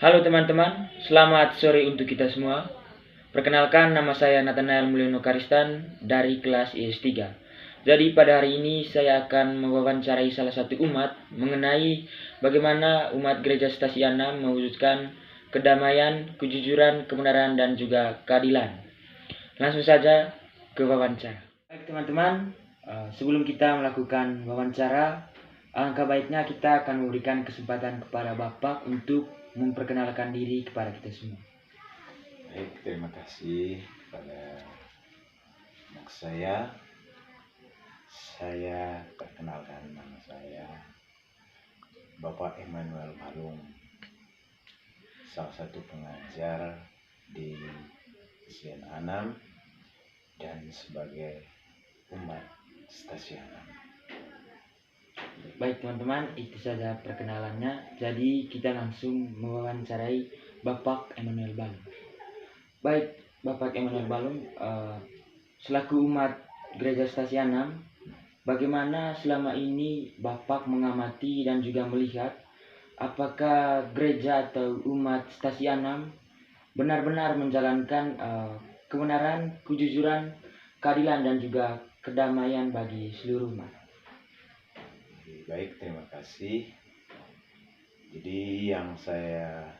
Halo teman-teman, selamat sore untuk kita semua. Perkenalkan, nama saya Nathanael Mulyono Karistan dari kelas IS3. Jadi pada hari ini saya akan mewawancarai salah satu umat mengenai bagaimana umat gereja Stasi 6 mewujudkan kedamaian, kejujuran, kebenaran, dan juga keadilan. Langsung saja ke wawancara. Baik teman-teman, sebelum kita melakukan wawancara, alangkah baiknya kita akan memberikan kesempatan kepada Bapak untuk memperkenalkan diri kepada kita semua. Baik, terima kasih kepada anak saya. Saya perkenalkan, nama saya Bapak Emmanuel Balung, salah satu pengajar di Stasi 6 dan sebagai umat Stasi 6. Baik teman-teman, itu saja perkenalannya. Jadi kita langsung mewawancarai Bapak Emmanuel Balung. Baik, Bapak Emmanuel Balung, selaku umat gereja Stasi 6, bagaimana selama ini Bapak mengamati dan juga melihat apakah gereja atau umat Stasi 6 benar-benar menjalankan kebenaran, kejujuran, keadilan, dan juga kedamaian bagi seluruh umat? Baik, terima kasih. Jadi yang saya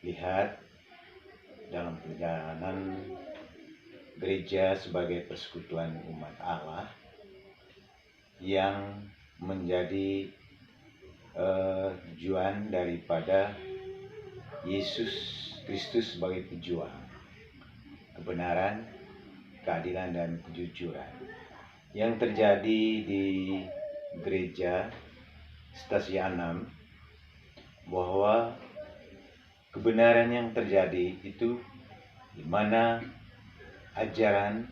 lihat dalam perjalanan gereja sebagai persekutuan umat Allah yang menjadi tujuan daripada Yesus Kristus sebagai pejuang kebenaran, keadilan, dan kejujuran yang terjadi di gereja Stasi 6, bahwa kebenaran yang terjadi itu di mana ajaran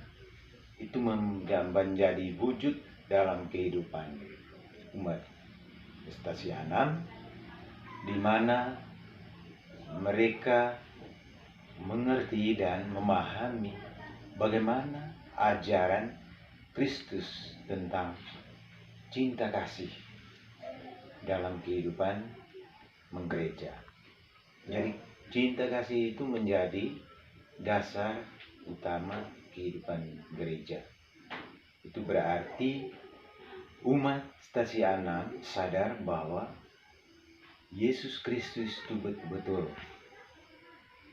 itu menjadi wujud dalam kehidupan umat Stasi 6, di mana mereka mengerti dan memahami bagaimana ajaran Kristus tentang cinta kasih dalam kehidupan menggereja. Jadi cinta kasih itu menjadi dasar utama kehidupan gereja. Itu berarti umat Stasi 6 sadar bahwa Yesus Kristus itu betul-betul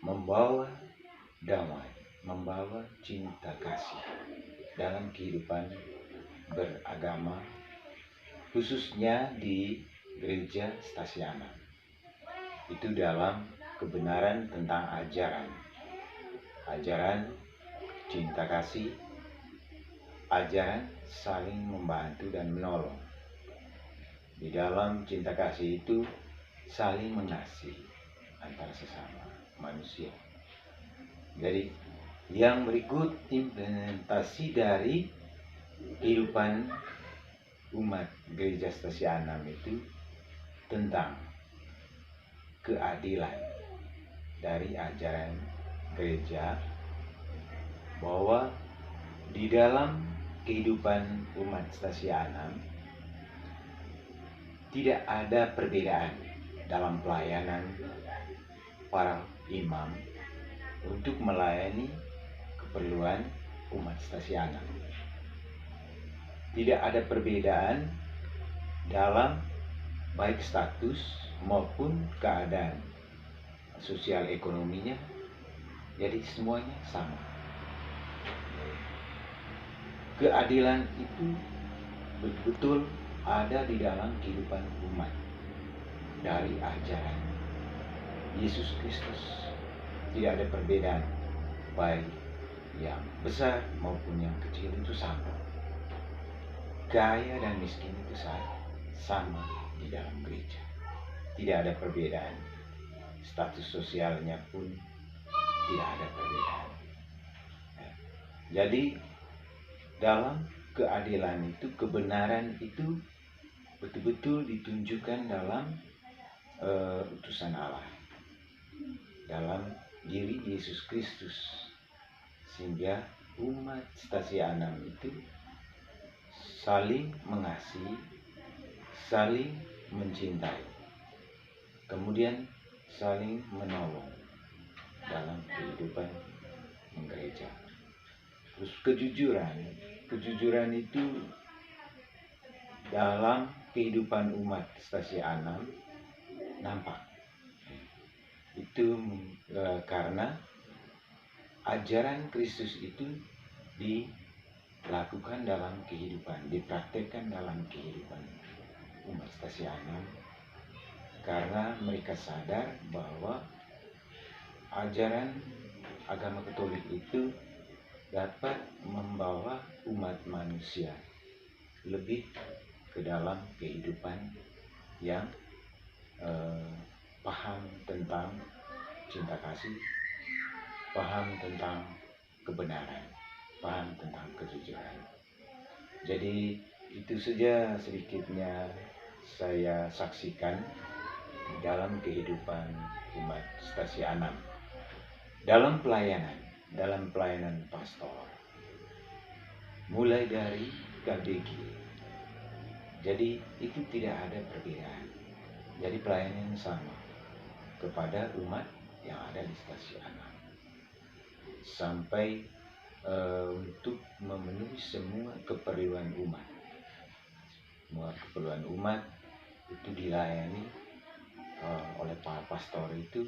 membawa damai, membawa cinta kasih dalam kehidupan beragama, khususnya di gereja Stasi 6. Itu dalam kebenaran tentang ajaran cinta kasih, ajaran saling membantu dan menolong. Di dalam cinta kasih itu saling mengasihi antara sesama manusia. Jadi yang berikut implementasi dari kehidupan umat gereja Stasi 6 itu tentang keadilan dari ajaran gereja, bahwa di dalam kehidupan umat Stasi 6 tidak ada perbedaan dalam pelayanan para imam untuk melayani keperluan umat Stasi 6. Tidak ada perbedaan dalam baik status maupun keadaan sosial ekonominya, jadi semuanya sama. Keadilan itu betul-betul ada di dalam kehidupan umat dari ajaran Yesus Kristus. Tidak ada perbedaan, baik yang besar maupun yang kecil itu sama. Kaya dan miskin itu sama di dalam gereja. Tidak ada perbedaan. Status sosialnya pun tidak ada perbedaan. Jadi dalam keadilan itu, kebenaran itu betul-betul ditunjukkan dalam utusan Allah, dalam diri Yesus Kristus, sehingga umat Stasi 6 itu saling mengasihi, saling mencintai, kemudian saling menolong dalam kehidupan gereja. Terus kejujuran itu dalam kehidupan umat stasi 6 nampak. Itu karena ajaran Kristus itu dilakukan dalam kehidupan, dipraktekkan dalam kehidupan umat stasi 6, karena mereka sadar bahwa ajaran agama Katolik itu dapat membawa umat manusia lebih ke dalam kehidupan yang paham tentang cinta kasih, paham tentang kebenaran, paham tentang kejujuran. Jadi itu saja sedikitnya saya saksikan dalam kehidupan umat stasi 6 dalam pelayanan pastor, mulai dari KBG. Jadi itu tidak ada perbedaan. Jadi pelayanan sama kepada umat yang ada di stasi 6 sampai untuk memenuhi semua keperluan umat. Semua keperluan umat itu dilayani oleh para pastor itu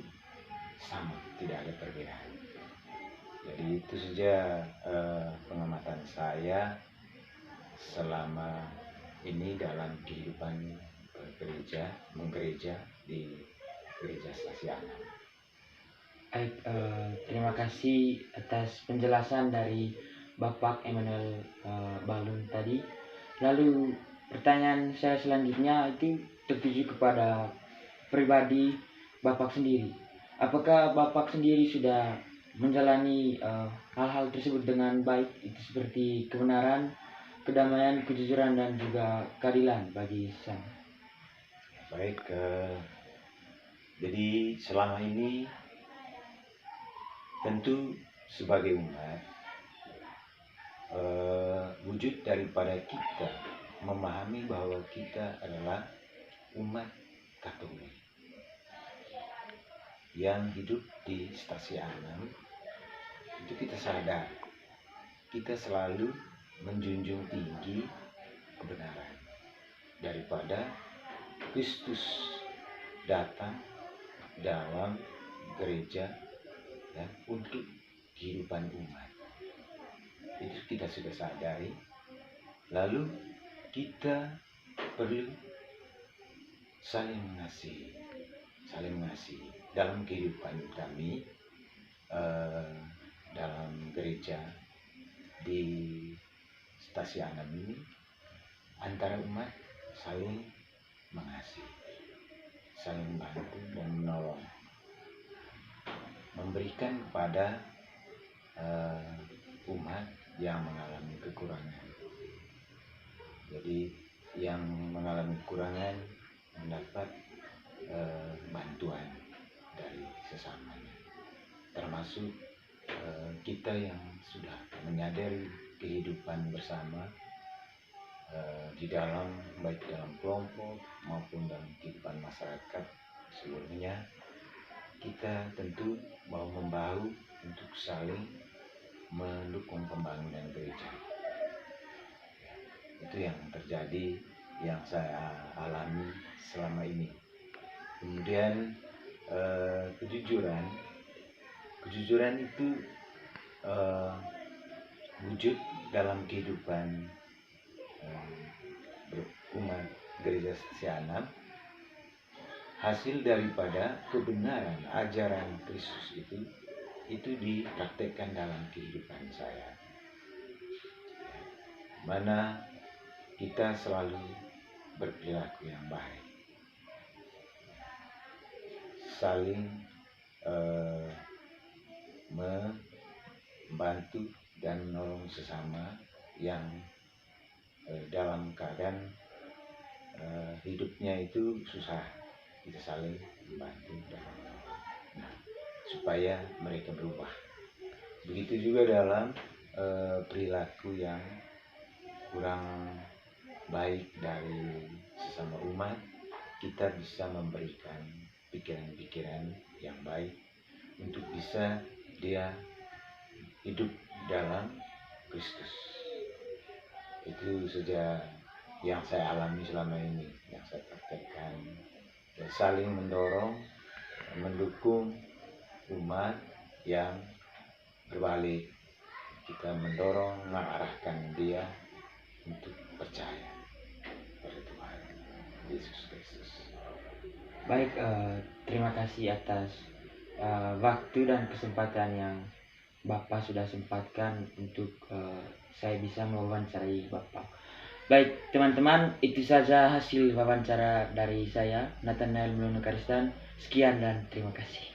sama, tidak ada perbedaan. Jadi itu saja pengamatan saya selama ini dalam kehidupan menggereja di gereja stasi 6. Baik, terima kasih atas penjelasan dari Bapak Emmanuel Balun tadi. Lalu pertanyaan saya selanjutnya itu tertuju kepada pribadi Bapak sendiri. Apakah Bapak sendiri sudah menjalani hal-hal tersebut dengan baik, itu seperti kebenaran, kedamaian, kejujuran, dan juga keadilan bagi sesama? Baik, jadi selama ini tentu sebagai umat, wujud daripada kita memahami bahwa kita adalah umat Katolik yang hidup di stasi 6, itu kita sadar kita selalu menjunjung tinggi kebenaran daripada Kristus datang dalam gereja ya, untuk kehidupan umat. Itu kita sudah sadari. Lalu kita perlu saling mengasihi dalam kehidupan kami dalam gereja di stasi 6 ini. Antara umat saling mengasihi, saling bantu dan menolong, memberikan kepada umat yang mengalami kekurangan. Jadi yang mengalami kekurangan mendapat bantuan dari sesamanya, termasuk kita yang sudah menyadari kehidupan bersama di dalam, baik dalam kelompok maupun dalam kehidupan masyarakat seluruhnya. Kita tentu mau membahu untuk saling mendukung pembangunan gereja. Itu yang terjadi, yang saya alami selama ini. Kemudian kejujuran itu wujud dalam kehidupan umat gereja stasi 6, hasil daripada kebenaran ajaran Kristus itu dipraktekkan dalam kehidupan saya, mana kita selalu berperilaku yang baik, saling membantu dan menolong sesama yang dalam keadaan hidupnya itu susah. Kita saling membantu dan menolong, supaya mereka berubah. Begitu juga dalam perilaku yang kurang baik dari sesama umat, kita bisa memberikan pikiran-pikiran yang baik untuk bisa dia hidup dalam Kristus. Itu saja yang saya alami selama ini, yang saya praktekkan, dan saling mendorong, mendukung umat yang berbalik. Kita mendorong, mengarahkan dia untuk percaya pada Tuhan Yesus Kristus. Baik, terima kasih atas waktu dan kesempatan yang Bapak sudah sempatkan untuk saya bisa mewawancarai Bapak. Baik, teman-teman, itu saja hasil wawancara dari saya, Nathanael Mulyono Karistan. Sekian dan terima kasih.